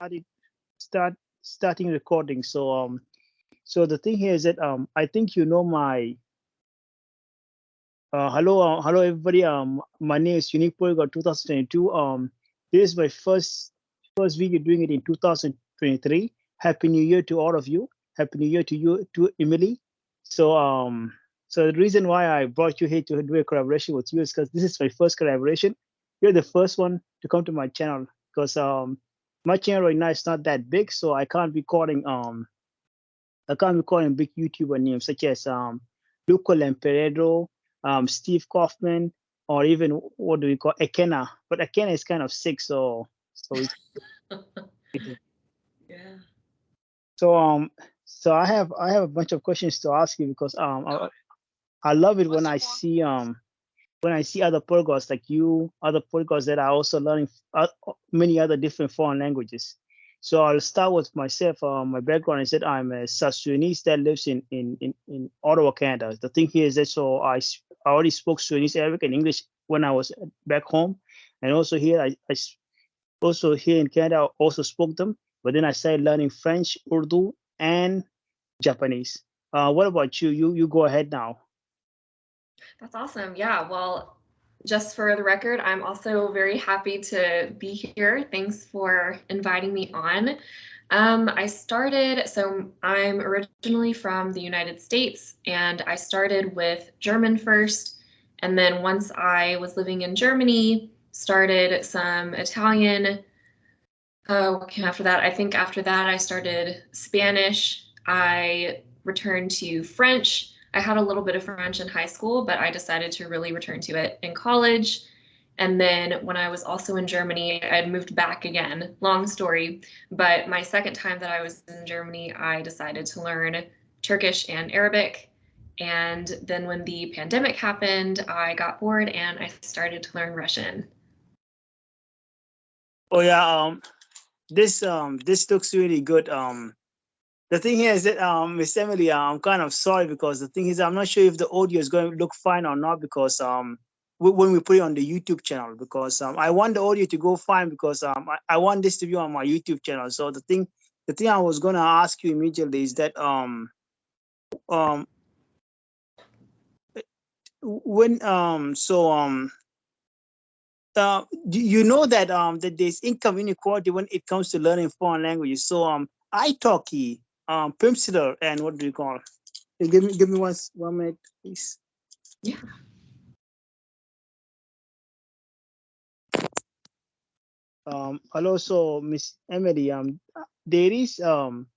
started start starting recording. So the thing here is that I think you know my hello everybody. My name is Unique Polyglot 2022. This is my first video doing it in 2023. Happy New Year to all of you. Happy New Year to you, to Emily. So so the reason why I brought you here to do a collaboration with you is because this is my first collaboration. You're the first one to come to my channel because my channel right now is not that big, so I can't be calling big YouTuber names such as Luco Lamperedo, Steve Kaufman, or even what do we call Ekena. But Ekena is kind of sick, so it's Yeah. so so I have a bunch of questions to ask you because I love it when I see other polyglots like you, other polyglots that are also learning many other different foreign languages. So I'll start with myself. My background is that I'm a South Sudanese that lives in Ottawa, Canada. The thing here is that I already spoke Sudanese, Arabic, and English when I was back home, and also here also here in Canada I also spoke them. But then I started learning French, Urdu, and Japanese. What about you? You go ahead now. That's awesome. Yeah. Well, just for the record, I'm also very happy to be here. Thanks for inviting me on. So I'm originally from the United States, and I started with German first. And then once I was living in Germany, started some Italian. What came after that? I think after that, I started Spanish. I returned to French. I had a little bit of French in high school, but I decided to really return to it in college. And then when I was also in Germany, I had moved back again. Long story. But my second time that I was in Germany, I decided to learn Turkish and Arabic. And then when the pandemic happened, I got bored and I started to learn Russian. Oh yeah, this looks really good. The thing here is that Miss Emily, I'm kind of sorry because the thing is I'm not sure if the audio is going to look fine or not because when we put it on the YouTube channel because I want the audio to go fine because I want this to be on my YouTube channel. So the thing I was gonna ask you immediately is that um when you know that there's income inequality when it comes to learning foreign languages. So italki, Pimsleur, and what do you call it? Give me 1 minute, please. Yeah. Hello, so Miss Emily, there is an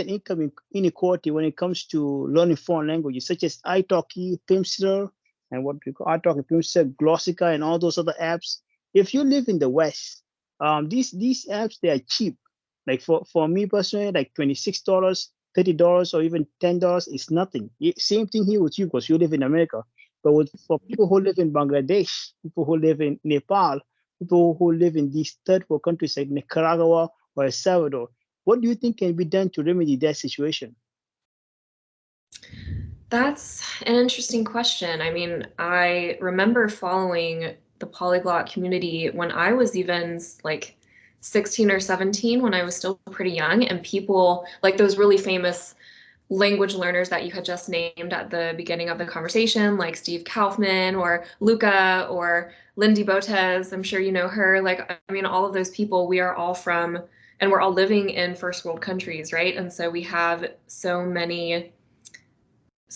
income inequality when it comes to learning foreign languages, such as italki, Pimsleur, and what we call italki, Pimsleur, Glossica, and all those other apps. If you live in the West, these apps they are cheap. Like for me personally, like $26, $30, or even $10 is nothing. Same thing here with you because you live in America. But for people who live in Bangladesh, people who live in Nepal, people who live in these third world countries like Nicaragua or El Salvador, what do you think can be done to remedy that situation? That's an interesting question. I mean, I remember following the polyglot community when I was even like 16 or 17, when I was still pretty young, and people like those really famous language learners that you had just named at the beginning of the conversation, like Steve Kaufman or Luca or Lindy Botez. I'm sure you know her. Like, I mean, all of those people, we are all from, and we're all living in first world countries, right? And so we have so many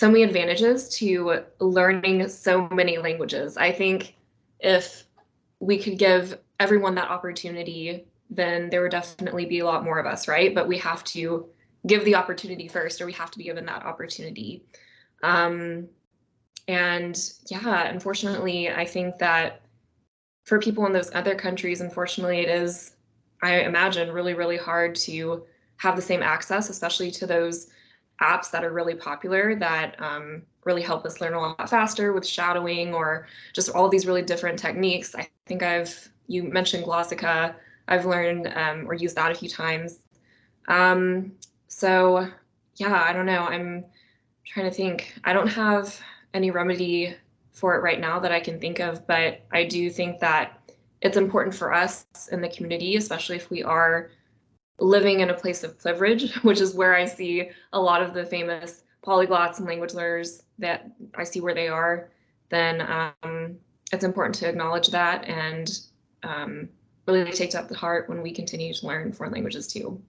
advantages to learning so many languages. I think if we could give everyone that opportunity, then there would definitely be a lot more of us, right? But we have to give the opportunity first, or we have to be given that opportunity. Um, and yeah, unfortunately, I think that for people in those other countries, unfortunately, it is, I imagine, really, really hard to have the same access, especially to those apps that are really popular that really help us learn a lot faster with shadowing or just all of these really different techniques. I think you mentioned Glossica. I've learned or used that a few times. So yeah, I don't know. I'm trying to think. I don't have any remedy for it right now that I can think of, but I do think that it's important for us in the community, especially if we are living in a place of privilege, which is where I see a lot of the famous polyglots and language learners that I see where they are, then it's important to acknowledge that and really take that to heart when we continue to learn foreign languages too.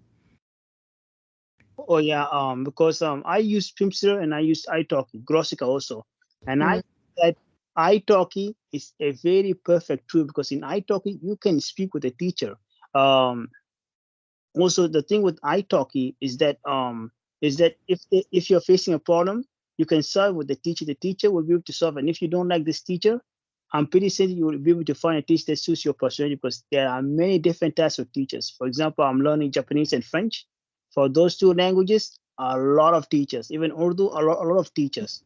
Oh yeah, because I use Pimsleur and I use italki, Glossica also, and I Mm. that italki is a very perfect tool because in italki you can speak with a teacher. Um, Also, the thing with italki is that if you're facing a problem, you can solve with the teacher. The teacher will be able to solve, and if you don't like this teacher, I'm pretty certain you will be able to find a teacher that suits your personality because there are many different types of teachers. For example, I'm learning Japanese and French. For those two languages, a lot of teachers, even Urdu, a lot of teachers,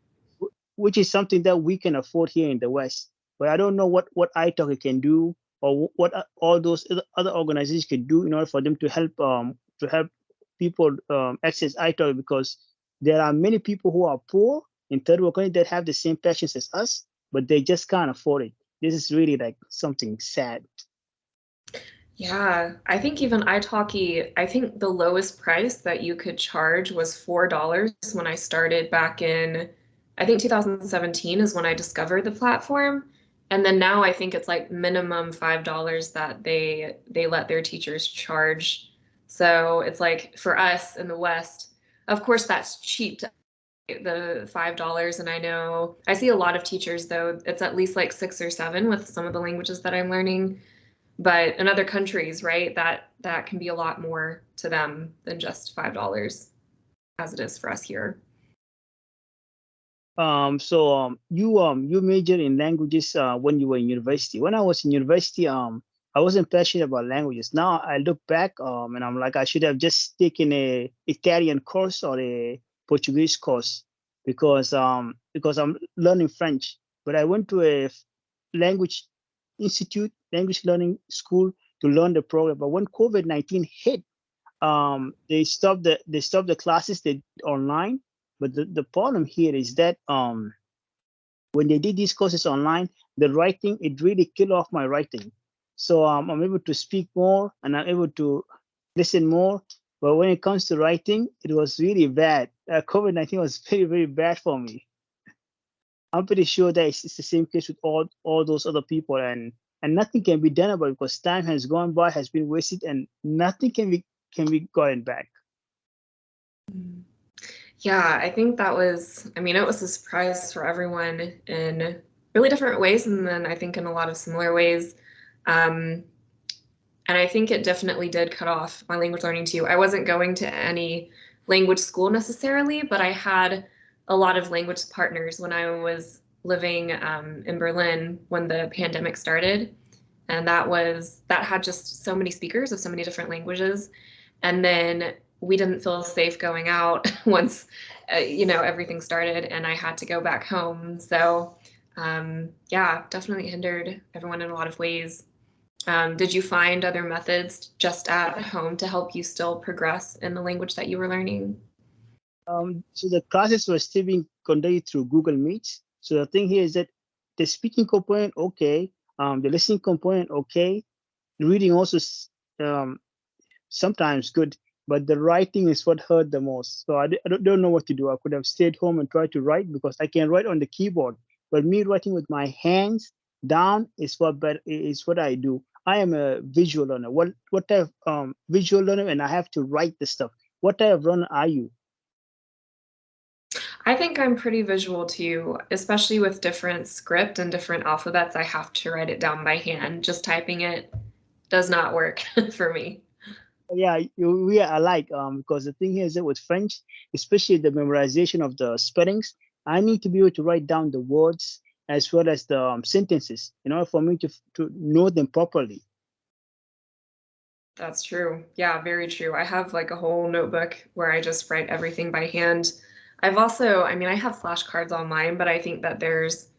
which is something that we can afford here in the West. But I don't know what italki can do or what all those other organizations can do in order for them to help people access italki because there are many people who are poor in third world countries that have the same passions as us, but they just can't afford it. This is really like something sad. Yeah, I think even italki, I think the lowest price that you could charge was $4 when I started back in, I think 2017 is when I discovered the platform. And then now I think it's like minimum $5 that they let their teachers charge. So it's like for us in the West, of course that's cheap to the $5. And I know I see a lot of teachers though, it's at least like 6 or 7 with some of the languages that I'm learning. But in other countries, right, that can be a lot more to them than just $5 as it is for us here. You major in languages when you were in university. When I was in university, I wasn't passionate about languages. Now I look back and I'm like I should have just taken a Italian course or a Portuguese course because I'm learning French. But I went to a language institute, language learning school to learn the program. But when COVID-19 hit, they stopped the classes they did online. But the problem here is that when they did these courses online, the writing it really killed off my writing. So I'm able to speak more and I'm able to listen more. But when it comes to writing, it was really bad. COVID-19 was very bad for me. I'm pretty sure that it's the same case with all those other people, and nothing can be done about it because time has gone by, has been wasted, and nothing can be gotten back. Yeah, I think that was, I mean, it was a surprise for everyone in really different ways, and then I think in a lot of similar ways. Um, and I think it definitely did cut off my language learning too. I wasn't going to any language school necessarily, but I had a lot of language partners when I was living in Berlin when the pandemic started. And that had just so many speakers of so many different languages. And then we didn't feel safe going out once everything started and I had to go back home. So yeah, definitely hindered everyone in a lot of ways. Did you find other methods just at home to help you still progress in the language that you were learning? So the classes were still being conducted through Google Meets. So the thing here is that the speaking component, okay, the listening component, okay, reading also um, sometimes good, but the writing is what hurt the most. So I don't know what to do. I could have stayed home and tried to write because I can write on the keyboard, but me writing with my hands down is what I do. I am a visual learner. What type of visual learner, and I have to write the stuff. What type of learner are you? I think I'm pretty visual too, especially with different script and different alphabets. I have to write it down by hand. Just typing it does not work for me. Yeah, we are alike. Because the thing here is that with French, especially the memorization of the spellings, I need to be able to write down the words as well as the sentences in order for me to know them properly. That's true. Yeah, very true. I have like a whole notebook where I just write everything by hand. I've also, I mean, I have flashcards on mine, but I think that there's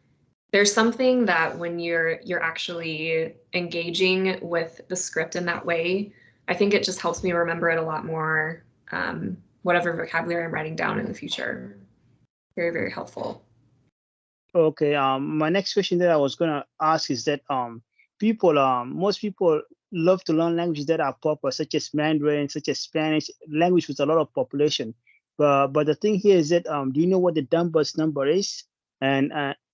something that when you're actually engaging with the script in that way, I think it just helps me remember it a lot more, whatever vocabulary I'm writing down in the future. Very, very helpful. Okay. My next question that I was gonna ask is that most people love to learn languages that are popular, such as Mandarin, such as Spanish, language with a lot of population. But the thing here is that do you know what the Dunbar's number is, and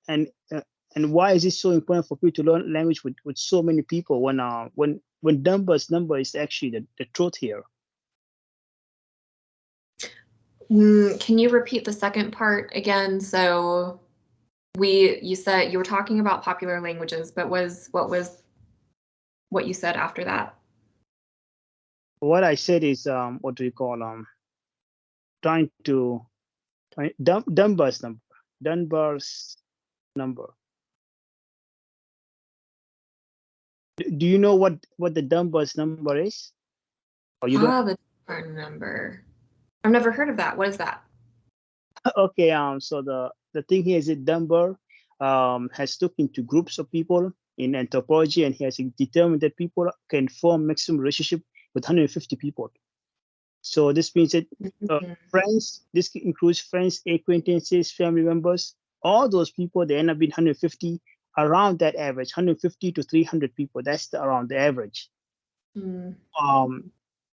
and uh, and why is it so important for people to learn language with so many people when Dunbar's number is actually the truth here? Can you repeat the second part again? So you said you were talking about popular languages, but what was what you said after that? What I said is what do you call trying to Dunbar's number. Dunbar's number. Do you know what the Dunbar's number is? Or you don't? Ah, the Dunbar number. I've never heard of that. What is that? Okay. So the thing here is that Dunbar has looked into groups of people in anthropology, and he has determined that people can form maximum relationship with 150 people. So this means that friends, this includes friends, acquaintances, family members, all those people, they end up being 150, around that average, 150 to 300 people. That's around the average. Mm.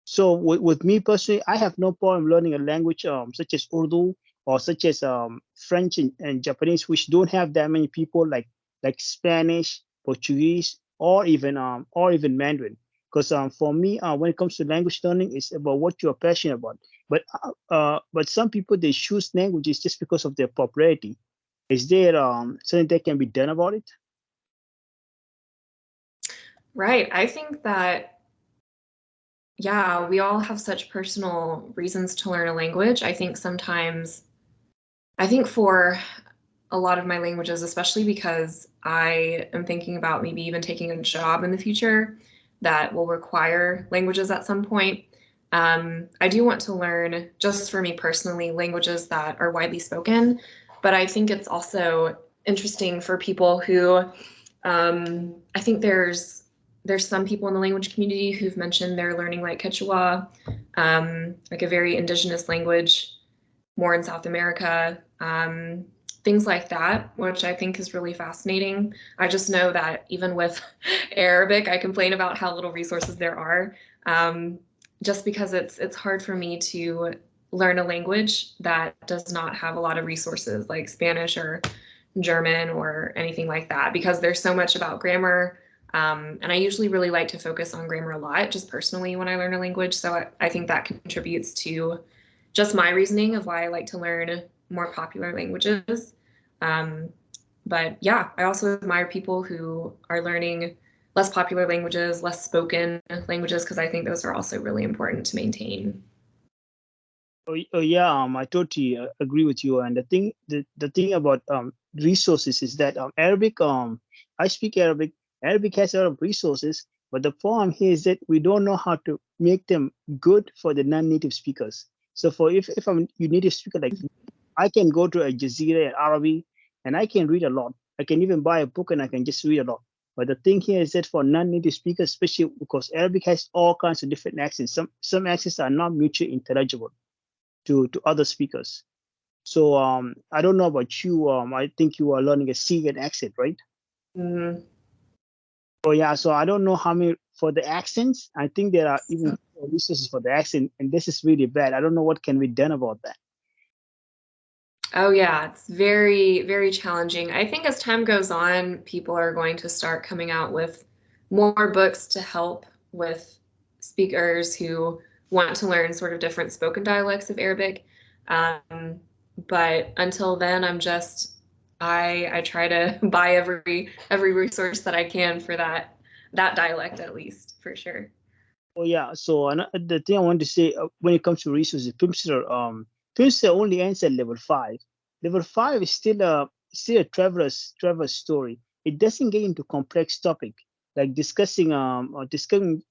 So with me personally, I have no problem learning a language such as Urdu or such as French and Japanese, which don't have that many people like Spanish, Portuguese, or even Mandarin. Because for me, when it comes to language learning, it's about what you're passionate about. But some people they choose languages just because of their popularity. Is there something that can be done about it? Right. I think that, yeah, we all have such personal reasons to learn a language. I think for a lot of my languages, especially because I am thinking about maybe even taking a job in the future that will require languages at some point. I do want to learn, just for me personally, languages that are widely spoken, but I think it's also interesting for people who, I think there's some people in the language community who've mentioned they're learning like Quechua, like a very indigenous language, more in South America, things like that, which I think is really fascinating. I just know that even with Arabic, I complain about how little resources there are, just because it's hard for me to learn a language that does not have a lot of resources like Spanish or German or anything like that, because there's so much about grammar. And I usually really like to focus on grammar a lot, just personally when I learn a language. So I think that contributes to just my reasoning of why I like to learn more popular languages. But yeah, I also admire people who are learning less popular languages, less spoken languages, because I think those are also really important to maintain. Oh yeah, I totally agree with you. And the thing about resources is that Arabic, I speak Arabic. Arabic has a lot of resources, but the problem here is that we don't know how to make them good for the non-native speakers. So for if I'm a native speaker like me, I can go to a Jazeera and Arabic, and I can read a lot. I can even buy a book and I can just read a lot. But the thing here is that for non-native speakers, especially because Arabic has all kinds of different accents, some accents are not mutually intelligible to other speakers. So I don't know about you. I think you are learning a Syrian accent, right? Mm. Oh yeah. So I don't know how many for the accents. I think there are even resources for the accent, and this is really bad. I don't know what can be done about that. Oh yeah, it's very, very challenging. I think as time goes on, people are going to start coming out with more books to help with speakers who want to learn sort of different spoken dialects of Arabic. But until then, I try to buy every resource that I can for that dialect at least, for sure. Oh yeah. So the thing I want to say when it comes to resources, Pimster only ends at level 5. Level 5 is still a traveler's story. It doesn't get into complex topic like discussing or discussing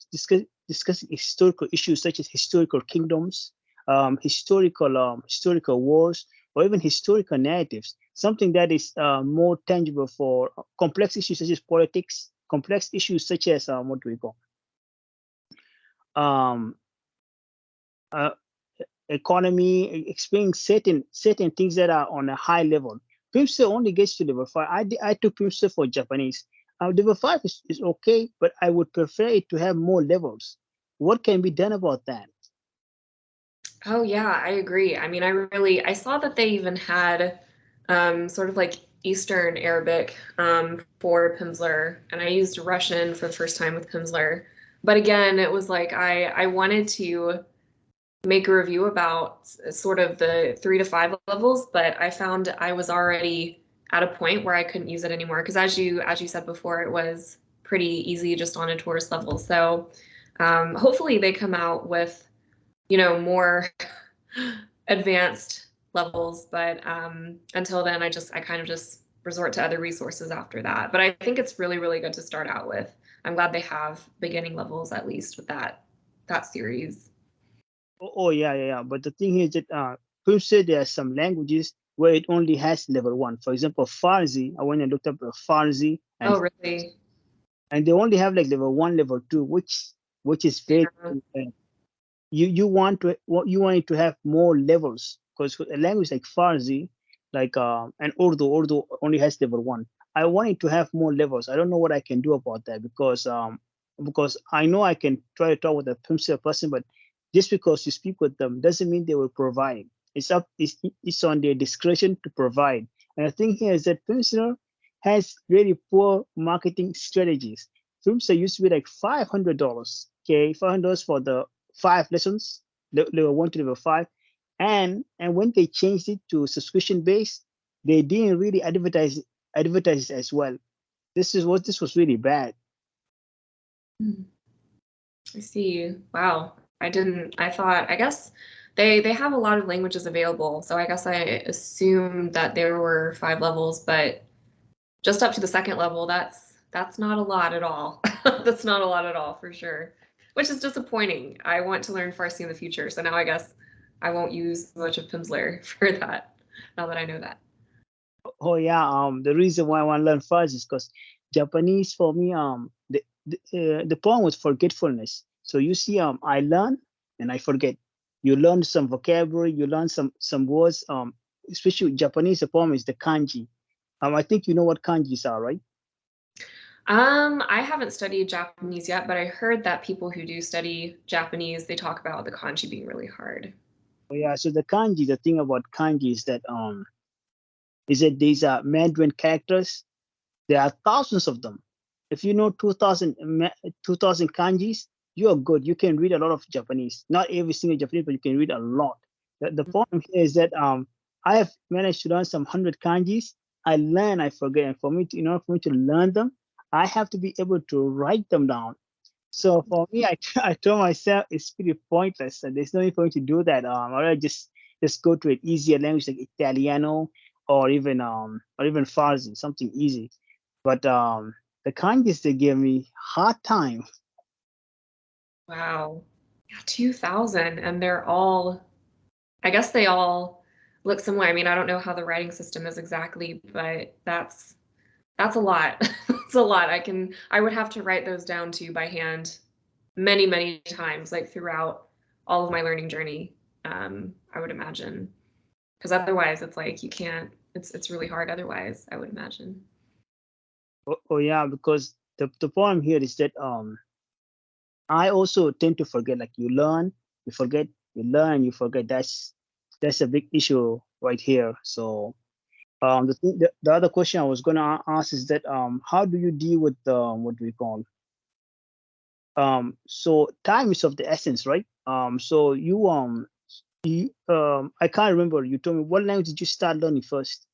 historical issues such as historical kingdoms, historical wars, or even historical narratives. Something that is more tangible for complex issues such as politics, complex issues such as what do we call um, uh, economy, explaining certain things that are on a high level. Pimsleur only gets to level 5. I took Pimsleur for Japanese. Level 5 is okay, but I would prefer it to have more levels. What can be done about that? Oh yeah, I agree. I mean, I saw that they even had sort of like Eastern Arabic for Pimsleur, and I used Russian for the first time with Pimsleur. But again, it was like I wanted to make a review about sort of the 3 to 5 levels, but I found I was already at a point where I couldn't use it anymore because as you said before, it was pretty easy just on a tourist level. So hopefully they come out with more advanced levels, but until then I kind of just resort to other resources after that. But I think it's really, really good to start out with. I'm glad they have beginning levels at least with that series. Oh, yeah, yeah, yeah. But the thing is that people say there are some languages where it only has level 1. For example, Farsi. I went and looked up Farsi, Oh, really? and they only have like level 1, level 2, which is very Yeah. you want it to have more levels because a language like Farsi, like and Urdu only has level 1. I want it to have more levels. I don't know what I can do about that because I know I can try to talk with a Pimsleur person, but just because you speak with them doesn't mean they will provide. It's on their discretion to provide. And the thing here is that Pimsleur has really poor marketing strategies. Pimsleur used to be like $500. Okay, $500 for the 5 lessons, level 1 to level 5, and when they changed it to subscription based, they didn't really advertise it as well. This was really bad. Hmm. I see. Wow. I thought, I guess they have a lot of languages available, so I guess I assumed that there were 5 levels, but just up to the second level, that's not a lot at all. That's not a lot at all for sure. Which is disappointing. I want to learn Farsi in the future, so now I guess I won't use much of Pimsleur for that, now that I know that. Oh yeah, the reason why I want to learn fast is because Japanese for me, the problem with forgetfulness. So you see, I learn and I forget. You learn some vocabulary, you learn some words. Especially Japanese, the problem is the kanji. I think you know what kanjis are, right? I haven't studied Japanese yet, but I heard that people who do study Japanese, they talk about the kanji being really hard. Oh, yeah. So the kanji, the thing about kanji is that these are Mandarin characters. There are thousands of them. If you know 2000 kanjis, you are good. You can read a lot of Japanese. Not every single Japanese, but you can read a lot. The problem here is that I have managed to learn some 100 kanjis. I learn, I forget. And in order for me to learn them, I have to be able to write them down. So for me, I told myself it's pretty pointless, and there's no need for me to do that. I rather just go to an easier language like Italiano or even Farsi, something easy. But the kanjis they give me hard time. Wow. Yeah, 2000, and I guess they all look similar. I mean, I don't know how the writing system is exactly, but that's a lot. That's a lot. I would have to write those down too by hand many, many times, like throughout all of my learning journey. I would imagine. Because otherwise it's like you can't, it's really hard otherwise, I would imagine. Oh yeah, because the problem here is that I also tend to forget. Like you learn, you forget, you learn, you forget. That's a big issue right here. So the other question I was gonna ask is that how do you deal with what do we call so time is of the essence, right? So I can't remember. You told me what language did you start learning first?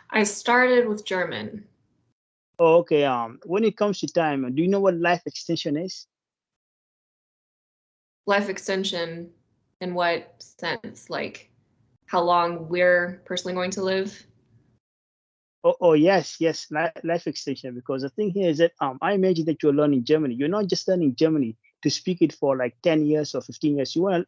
I started with German. Oh, okay. When it comes to time, do you know what life extension is? Life extension, in what sense? Like how long we're personally going to live? Oh, yes, yes, life extension. Because the thing here is that I imagine that you're learning Germany. You're not just learning Germany to speak it for like 10 years or 15 years. You are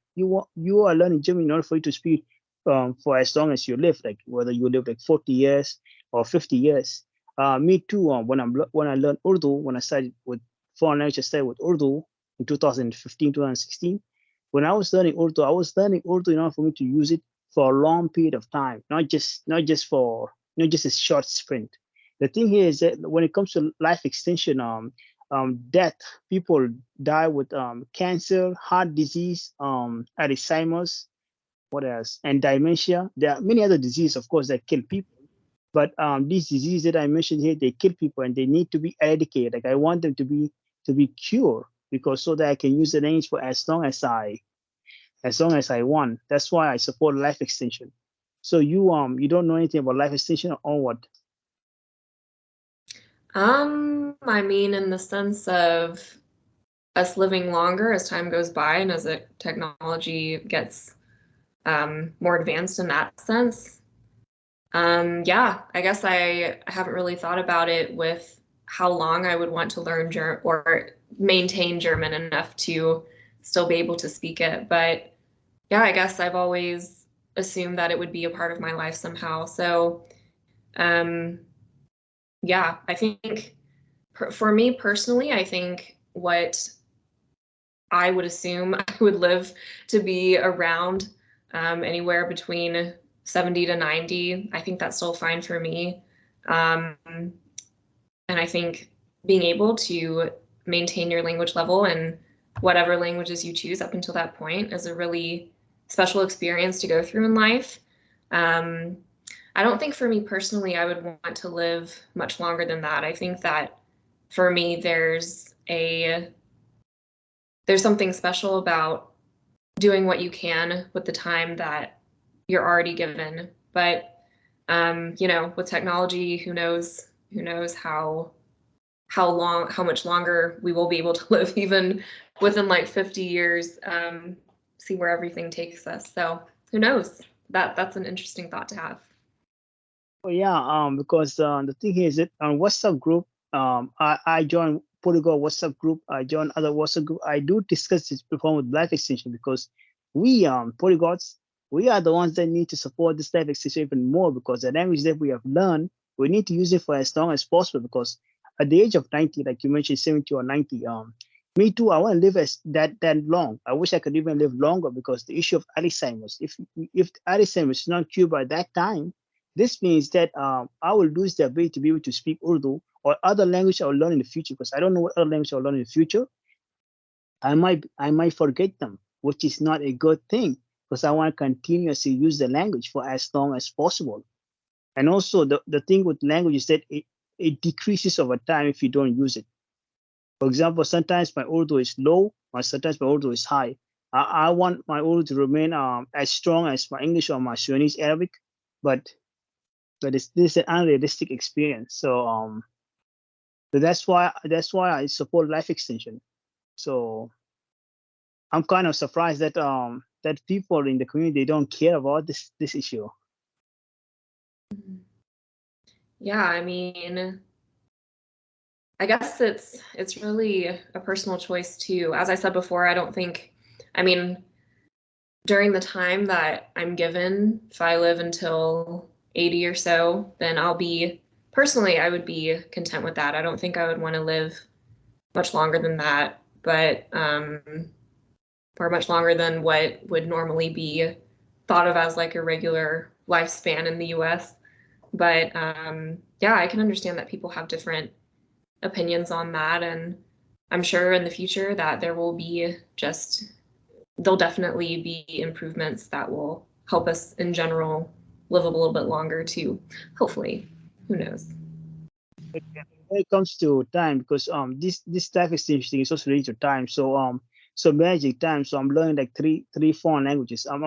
learning German in order for you to speak for as long as you live, like whether you live like 40 years or 50 years. Me too. When I learned Urdu, when I started with foreign language, I started with Urdu in 2015, 2016. When I was learning Urdu, I was learning Urdu in order for me to use it for a long period of time, not just a short sprint. The thing here is that when it comes to life extension, death, people die with cancer, heart disease, Alzheimer's, what else, and dementia. There are many other diseases, of course, that kill people. But these diseases that I mentioned here, they kill people, and they need to be eradicated. Like I want them to be cured, because so that I can use the language for as long as I want. That's why I support life extension. So you don't know anything about life extension or what? I mean, in the sense of us living longer as time goes by and as technology gets more advanced in that sense. Yeah, I guess I haven't really thought about it with how long I would want to learn or maintain German enough to still be able to speak it. But yeah, I guess I've always assumed that it would be a part of my life somehow. So um, yeah, I think for me personally, I think what I would assume I would live to be around anywhere between 70 to 90. I think that's still fine for me. And I think being able to maintain your language level and whatever languages you choose up until that point is a really special experience to go through in life. Um, I don't think for me personally, I would want to live much longer than that. I think that for me, there's something special about doing what you can with the time that you're already given. But with technology, who knows how much longer we will be able to live, even within like 50 years, see where everything takes us. So who knows? That's an interesting thought to have. Oh yeah, because the thing here is that on WhatsApp group, I join Polyglot WhatsApp group, I join other WhatsApp group. I do discuss this before with life extension, because we polyglots, we are the ones that need to support this life extension even more, because the language that we have learned, we need to use it for as long as possible. Because at the age of 90, like you mentioned, 70 or 90, me too, I want to live as that long. I wish I could even live longer, because the issue of Alzheimer's, if Alzheimer's is not cured by that time, this means that I will lose the ability to be able to speak Urdu or other language I will learn in the future, because I don't know what other language I will learn in the future. I might forget them, which is not a good thing, because I want to continuously use the language for as long as possible. And also the thing with language is that it decreases over time if you don't use it. For example, sometimes my Urdu is low, or sometimes my Urdu is high. I want my Urdu to remain as strong as my English or my Sudanese Arabic, but this is an unrealistic experience. So that's why I support life extension. So I'm kind of surprised that people in the community, they don't care about this issue. Yeah, I mean, I guess it's really a personal choice too. As I said before, I mean, during the time that I'm given, if I live until 80 or so, then personally, I would be content with that. I don't think I would want to live much longer than that, but or much longer than what would normally be thought of as like a regular lifespan in the US. But yeah, I can understand that people have different opinions on that, and I'm sure in the future that there'll definitely be improvements that will help us in general live a little bit longer too, hopefully. Who knows? When it comes to time, because this life extension thing is also related to time. So managing time. So I'm learning like three foreign languages. I'm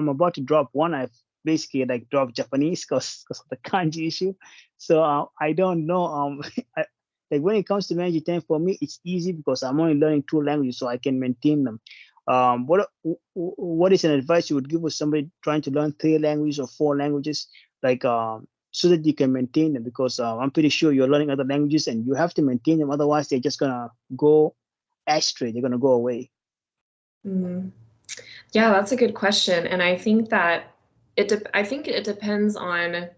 about to drop one. I've basically like dropped Japanese because of the kanji issue. So I don't know. I, like when it comes to managing time, for me it's easy, because I'm only learning two languages, so I can maintain them. What is an advice you would give with somebody trying to learn three languages or four languages, like so that you can maintain them? Because I'm pretty sure you're learning other languages and you have to maintain them, otherwise they're just gonna go astray, they're gonna go away. Mm. Yeah, that's a good question, and I think that I think it depends on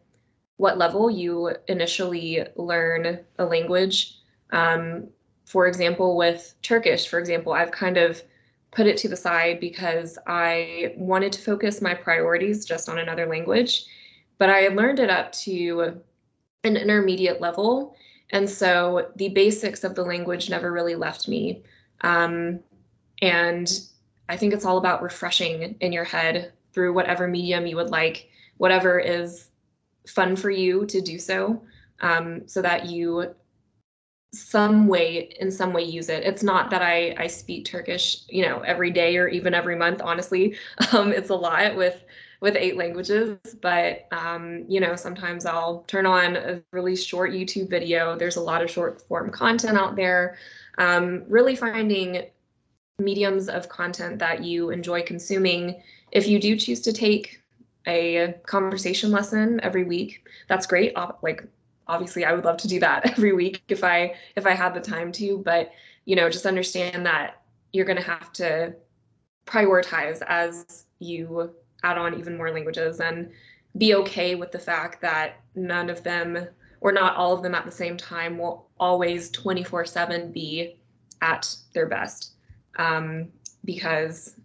what level you initially learn a language. Um, for example, with Turkish, for example, I've kind of put it to the side because I wanted to focus my priorities just on another language. But I learned it up to an intermediate level. And so the basics of the language never really left me. And I think it's all about refreshing in your head through whatever medium you would like, whatever is fun for you to do so, so that you in some way use it. It's not that I speak Turkish, every day or even every month, honestly. It's a lot with 8 languages, but sometimes I'll turn on a really short YouTube video. There's a lot of short form content out there. Really finding mediums of content that you enjoy consuming. If you do choose to take a conversation lesson every week, that's great. Like, obviously I would love to do that every week if I had the time to, but just understand that you're going to have to prioritize as you add on even more languages, and be okay with the fact that none of them, or not all of them at the same time, will always 24/7 be at their best. Because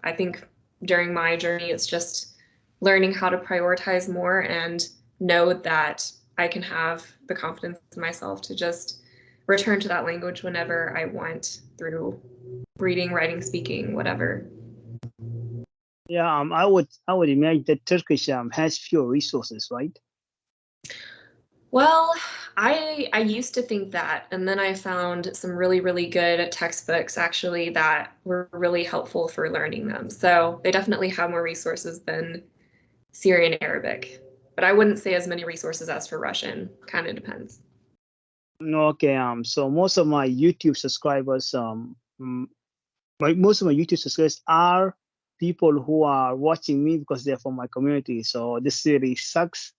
I think during my journey, it's just learning how to prioritize more and know that I can have the confidence in myself to just return to that language whenever I want, through reading, writing, speaking, whatever. Yeah, I would imagine that Turkish has fewer resources, right? Well, I used to think that, and then I found some really, really good textbooks actually that were really helpful for learning them. So they definitely have more resources than Syrian Arabic, but I wouldn't say as many resources as for Russian. Kind of depends. Okay, so most of my YouTube subscribers, most of my YouTube subscribers are people who are watching me because they're from my community. So this really sucks.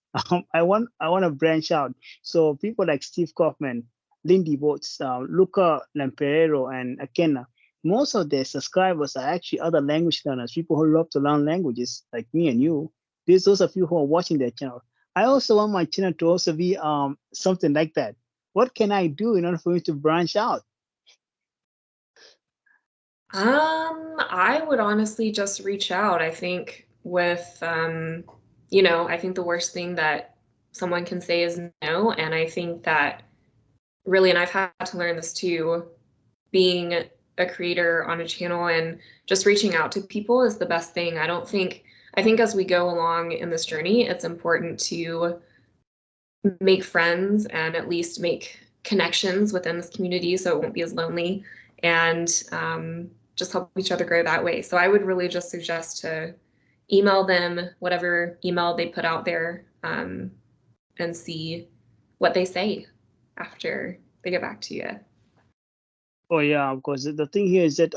I want to branch out. So people like Steve Kaufman, Lindy Boats, Luca Lamperero, and Akena, most of their subscribers are actually other language learners, people who love to learn languages like me and you. Those are people who are watching their channel. I also want my channel to also be something like that. What can I do in order for me to branch out? I would honestly just reach out. I think I think the worst thing that someone can say is no. And I think that really, and I've had to learn this too, being a creator on a channel and just reaching out to people is the best thing. I think as we go along in this journey, it's important to make friends and at least make connections within this community so it won't be as lonely, and just help each other grow that way. So I would really just suggest to email them, whatever email they put out there, and see what they say after they get back to you. Oh yeah, because the thing here is that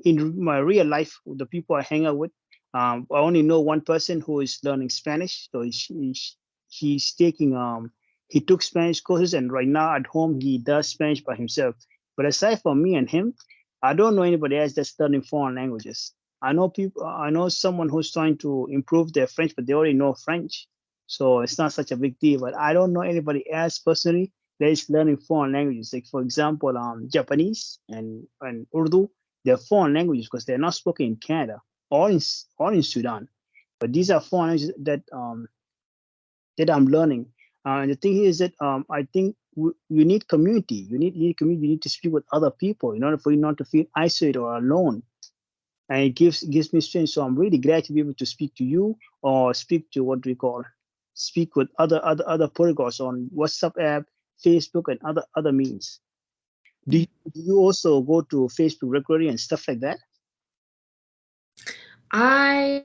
in my real life, the people I hang out with, I only know one person who is learning Spanish. So he's taking he took Spanish courses, and right now at home he does Spanish by himself. But aside from me and him, I don't know anybody else that's learning foreign languages. I know someone who's trying to improve their French, but they already know French, so it's not such a big deal. But I don't know anybody else personally that is learning foreign languages. Like for example, Japanese and Urdu, they're foreign languages because they're not spoken in Canada or in Sudan. But these are foreign languages that I'm learning. And the thing here is that I think you need community. You need community. You need to speak with other people in order for you not to feel isolated or alone. And it gives me strength. So I'm really glad to be able to speak to you, or speak to what we call speak with other polyglots on WhatsApp app, Facebook, and other means. Do you also go to Facebook regularly and stuff like that? I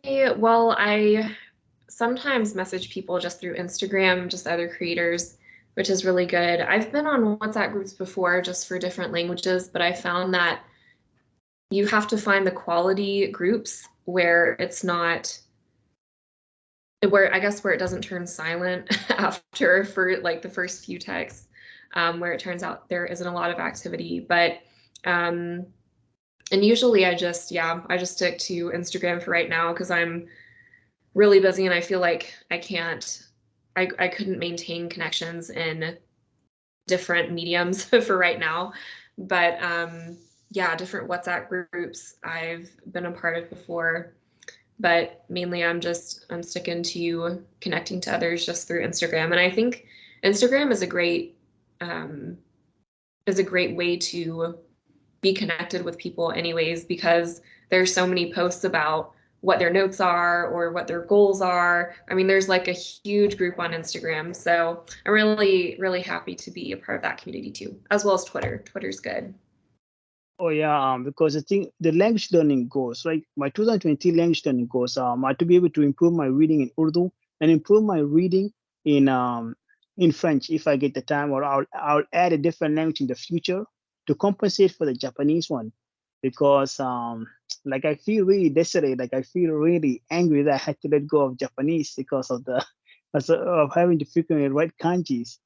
sometimes message people just through Instagram, just other creators, which is really good. I've been on WhatsApp groups before just for different languages, but I found that you have to find the quality groups where it's not, where I guess where it doesn't turn silent after for like the first few texts, where it turns out there isn't a lot of activity. But and usually I just stick to Instagram for right now because I'm really busy and I feel like I couldn't maintain connections in different mediums for right now. But different WhatsApp groups I've been a part of before. but mainly I'm sticking to connecting to others just through Instagram. And I think Instagram is a great way to be connected with people anyways, because there's so many posts about what their notes are or what their goals are. I mean, there's like a huge group on Instagram. So I'm really, really happy to be a part of that community too, as well as Twitter. Twitter's good. Oh yeah, because I think the language learning goals, right? My 2020 language learning goals are to be able to improve my reading in Urdu and improve my reading in French if I get the time, or I'll add a different language in the future to compensate for the Japanese one, because like I feel really desperate, like I feel really angry that I had to let go of Japanese because of the of having to frequently write kanjis.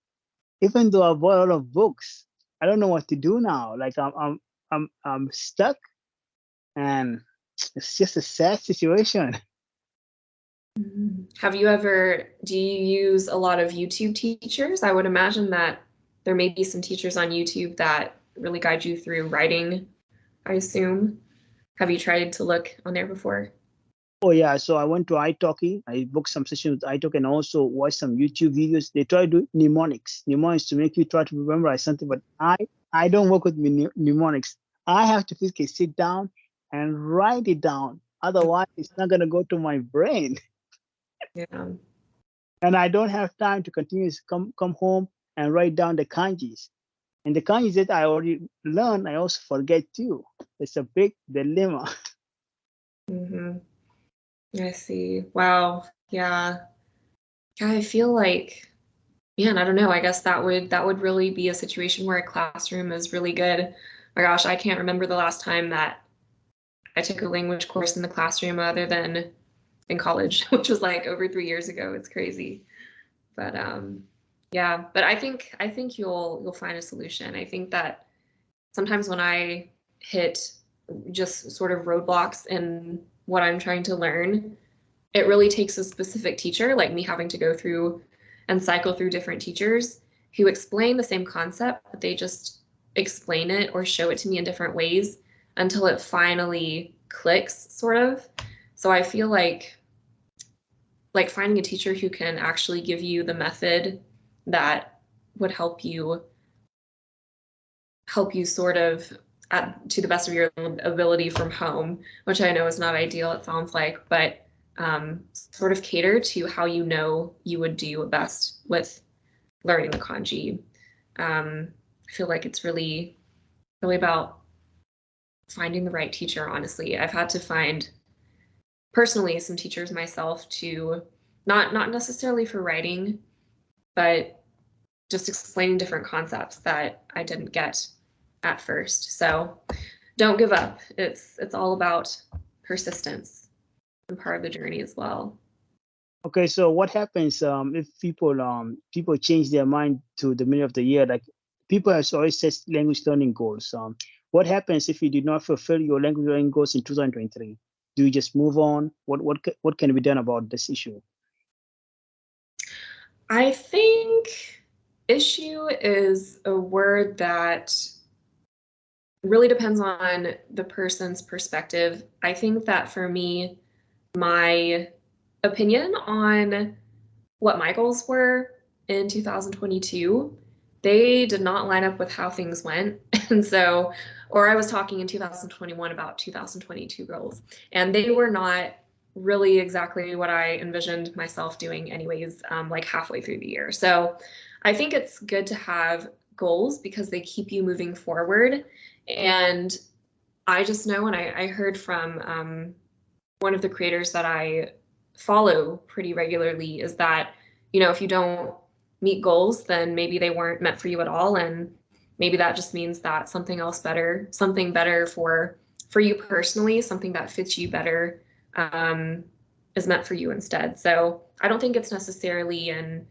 Even though I bought a lot of books, I don't know what to do now. Like I'm stuck, and it's just a sad situation. Do you use a lot of YouTube teachers? I would imagine that there may be some teachers on YouTube that really guide you through writing, I assume. Have you tried to look on there before? Oh yeah, so I went to italki. I booked some sessions with italki and also watched some YouTube videos. They try to do mnemonics to make you try to memorize something. But I don't work with mnemonics. I have to physically sit down and write it down. Otherwise, it's not gonna go to my brain. Yeah. And I don't have time to continue to come home and write down the kanjis. And the kanjis that I already learned, I also forget too. It's a big dilemma. Mm-hmm. I see. Wow. Yeah. Yeah, I feel like, man, I don't know. I guess that would really be a situation where a classroom is really good. My gosh, I can't remember the last time that I took a language course in the classroom other than in college, which was like over 3 years ago. It's crazy. But yeah, but I think you'll find a solution. I think that sometimes when I hit just sort of roadblocks in what I'm trying to learn, it really takes a specific teacher, like me having to go through and cycle through different teachers who explain the same concept, but they just explain it or show it to me in different ways until it finally clicks, sort of. So I feel like finding a teacher who can actually give you the method that would help you sort of to the best of your ability from home, which I know is not ideal, it sounds like, but sort of cater to how you would do best with learning the kanji. I feel like it's really, really about finding the right teacher, honestly. I've had to find personally some teachers myself to not necessarily for writing, but just explaining different concepts that I didn't get at first. So don't give up. It's all about persistence and part of the journey as well. Okay, so what happens if people change their mind to the middle of the year? Like people have always set language learning goals. What happens if you did not fulfill your language learning goals in 2023? Do you just move on? What can be done about this issue? I think issue is a word that really depends on the person's perspective. I think that for me, my opinion on what my goals were in 2022, they did not line up with how things went. And so, or I was talking in 2021 about 2022 goals, and they were not really exactly what I envisioned myself doing, anyways, like halfway through the year. So I think it's good to have goals because they keep you moving forward. And I just know, and I heard from one of the creators that I follow pretty regularly, is that, if you don't meet goals, then maybe they weren't meant for you at all. And maybe that just means that something better for you personally, something that fits you better, um, is meant for you instead. So I don't think it's necessarily an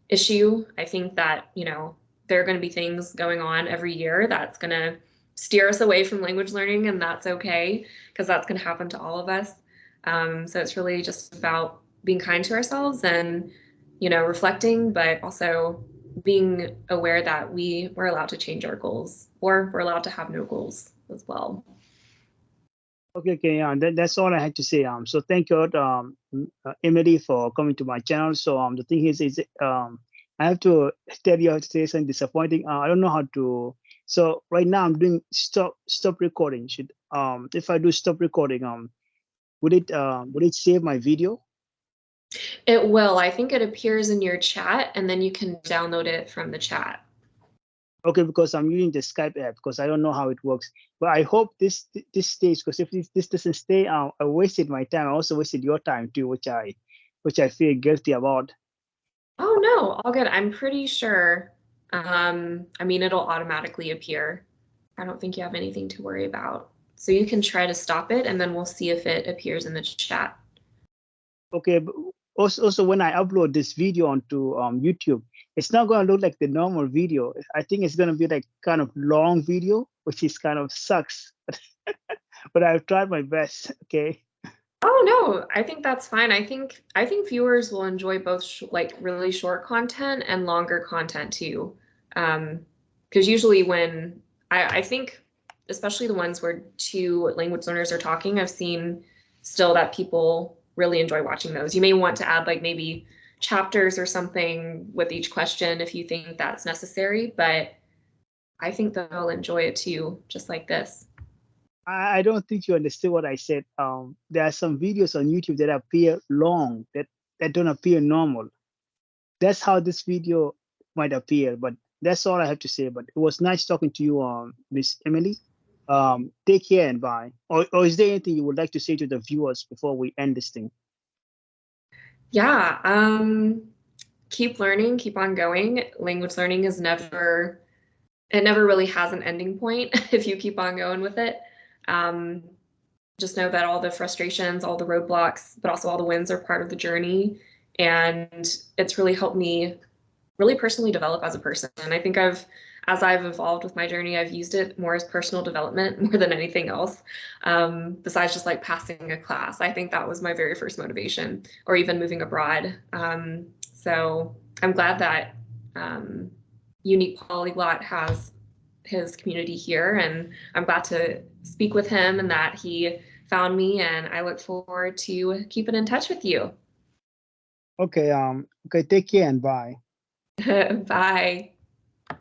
issue. I think that, there are going to be things going on every year that's going to steer us away from language learning, and that's okay because that's going to happen to all of us. So it's really just about being kind to ourselves and, reflecting, but also being aware that we're allowed to change our goals, or we're allowed to have no goals as well. Okay, yeah, that's all I had to say. So thank you, Emily, for coming to my channel. So the thing is I have to tell you how to say something disappointing. I don't know how to. So right now I'm doing stop recording. Should if I do stop recording, would it save my video? It will. I think it appears in your chat, and then you can download it from the chat. Okay, because I'm using the Skype app because I don't know how it works. But I hope this stays, because if this doesn't stay, I wasted my time. I also wasted your time too, which I feel guilty about. Oh no, all good. I'm pretty sure. I mean, it'll automatically appear. I don't think you have anything to worry about. So you can try to stop it, and then we'll see if it appears in the chat. Okay, but also when I upload this video onto YouTube, it's not going to look like the normal video. I think it's going to be like kind of long video, which is kind of sucks. But I've tried my best. Okay. Oh no, I think that's fine. I think viewers will enjoy both like really short content and longer content too. Because usually when I think, especially the ones where two language learners are talking, I've seen still that people really enjoy watching those. You may want to add like maybe chapters or something with each question if you think that's necessary, but I think they'll enjoy it too, just like this. I don't think you understood what I said. There are some videos on YouTube that appear long, that don't appear normal. That's how this video might appear, but that's all I have to say. But it was nice talking to you, Miss Emily. Take care and bye. Or is there anything you would like to say to the viewers before we end this thing? Yeah, keep learning, keep on going. Language learning is never, it never really has an ending point if you keep on going with it. Um, just know that all the frustrations, all the roadblocks, but also all the wins are part of the journey. And it's really helped me really personally develop as a person. And I think as I've evolved with my journey, I've used it more as personal development more than anything else. Besides just like passing a class. I think that was my very first motivation, or even moving abroad. So I'm glad that Unique Polyglot has his community here, and I'm glad to speak with him and that he found me, and I look forward to keeping in touch with you. Okay, okay, take care and bye. Bye.